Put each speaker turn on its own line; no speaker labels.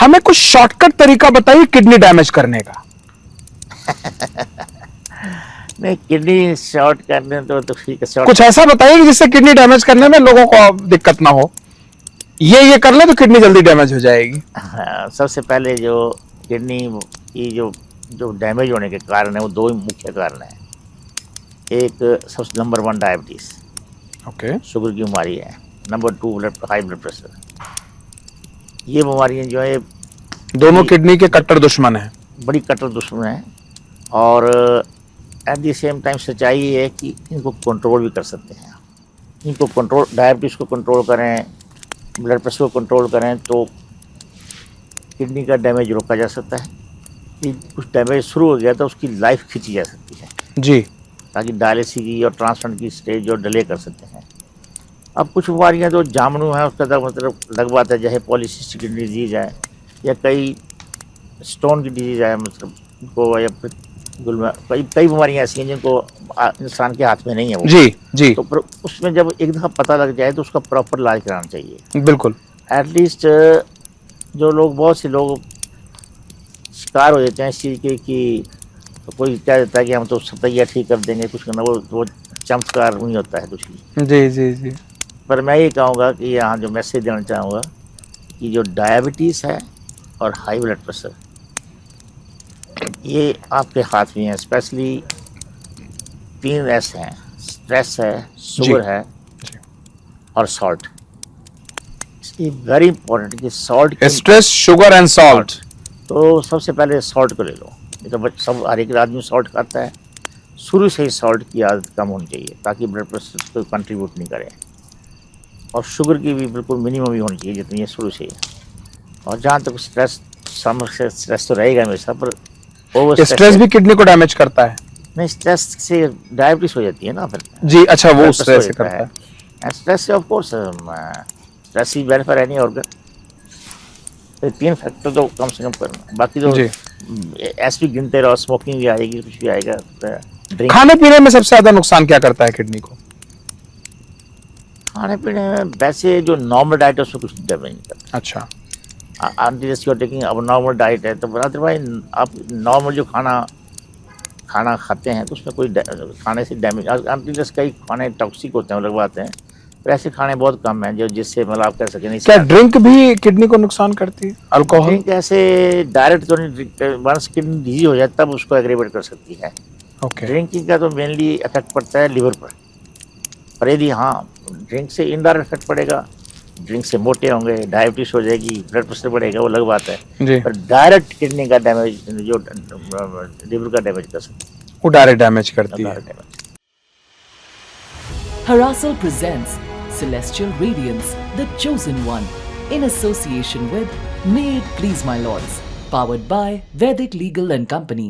हमें कुछ शॉर्टकट तरीका बताइए किडनी डैमेज करने का।
नहीं, किडनी शॉर्ट करने तो ठीक है, शॉर्ट
कुछ ऐसा बताइए कि जिससे किडनी डैमेज करने में लोगों को दिक्कत ना हो, ये कर ले तो किडनी जल्दी डैमेज हो जाएगी।
हाँ, सबसे पहले जो किडनी की जो जो डैमेज होने के कारण है वो दो ही मुख्य कारण है। एक सबसे नंबर 1 डायबिटीज,
ओके।
शुगर की बीमारी है। Number 2 high blood pressure. ये बीमारियां जो है
दोनों किडनी के कट्टर दुश्मन है।
बड़ी कट्टर दुश्मन है, और एट द सेम टाइम सच्चाई ये है कि इनको कंट्रोल भी कर सकते हैं। इनको कंट्रोल, डायबिटीज़ को कंट्रोल करें, ब्लड प्रेशर को कंट्रोल करें तो किडनी का डैमेज रोका जा सकता है। कि कुछ डैमेज शुरू हो गया तो उसकी लाइफ खींची जा सकती है,
जी।
ताकि डायलिसिस की और ट्रांसप्लांट की स्टेज जो डिले कर सकते हैं। अब कुछ बीमारियां जो जामनू है उसका तो मतलब अलग बात है, जैसे पॉलीसिस्टिक किडनी डिजीज है, या कई स्टोन की डिजीज है, मतलब को, या फिर कई बीमारियां ऐसी हैं जिनको इंसान के हाथ में नहीं है वो।
जी जी।
तो उसमें जब एक दफ़ा पता लग जाए तो उसका प्रॉपर इलाज कराना चाहिए।
बिल्कुल।
एटलीस्ट जो लोग, बहुत से लोग शिकार हो जाते हैं इस चीज़ के कि कोई कह देता है कि हम तो सतैया ठीक कर देंगे, कुछ करना, वो चमत्कार नहीं होता है कुछ भी।
जी जी जी।
पर मैं ये कहूँगा कि यहाँ जो मैसेज देना चाहूँगा कि जो डायबिटीज़ है और हाई ब्लड प्रेशर, ये आपके हाथ में है। स्पेशली 3 S हैं, स्ट्रेस है, शुगर है और सॉल्ट। ये वेरी इंपॉर्टेंट कि salt,
stress, sugar and salt.
तो सबसे पहले सॉल्ट को ले लो। ये तो सब हर एक आदमी सॉल्ट खाता है, शुरू से ही सॉल्ट की आदत कम होनी चाहिए ताकि ब्लड प्रेशर को कंट्रीब्यूट नहीं करे। और शुगर की भी बिल्कुल मिनिमम ही होनी चाहिए जितनी है शुरू से ही। और जहाँ तक स्ट्रेस, स्ट्रेस तो रहेगा हमेशा, पर ओवर
स्ट्रेस भी किडनी को डैमेज करता है।
नहीं, स्ट्रेस से डायबिटीज हो जाती है ना फिर।
जी अच्छा, वो स्ट्रेस से करता है।
स्ट्रेस से of course stress he bed for any organ. तो 3 फैक्टर तो कम से कम करना, बाकी तो ऐसे भी गिनते रहो, स्मोकिंग भी आएगी, कुछ भी आएगा। ड्रिंक,
खाने पीने में सबसे ज्यादा नुकसान क्या करता है किडनी को?
खाने पीने में वैसे जो नॉर्मल डाइट है उसमें कुछ डैमेज नहीं करता।
अच्छा।
अनटिल यू आर टेकिंग अब नॉर्मल डाइट है तो अदरवाइज आप नॉर्मल जो खाना खाते हैं तो उसमें कोई खाने से डैमेज, अनटिल कई खाने टॉक्सिक होते हैं, अलग बात है। पर ऐसे खाने बहुत कम हैं जो जिससे मतलब आप कह सकें नहीं।
क्या ड्रिंक भी किडनी को नुकसान करती है? अल्कोहल?
ड्रिंक ऐसे डायरेक्ट तो नहीं, वंस किडनी डिजीज हो जाए तब उसको एग्रेवेट कर सकती है।
ओके।
ड्रिंकिंग का तो मेनली इफेक्ट पड़ता है लिवर पर यदि हाँ ड्रिंक से इनडायरेक्ट इफेक्ट पड़ेगा, ड्रिंक से मोटे होंगे, डायबिटीज हो जाएगी, ब्लड प्रेशर बढ़ेगा, वो अलग बात है।
जी।
पर डायरेक्ट किडनी का डैमेज, जो लिवर का डैमेज कर सकती है,
वो डायरेक्ट डैमेज करती है।
Harasal presents Celestial Radiance, the chosen one, in association with May It Please My Lords, powered by Vedic Legal and Company.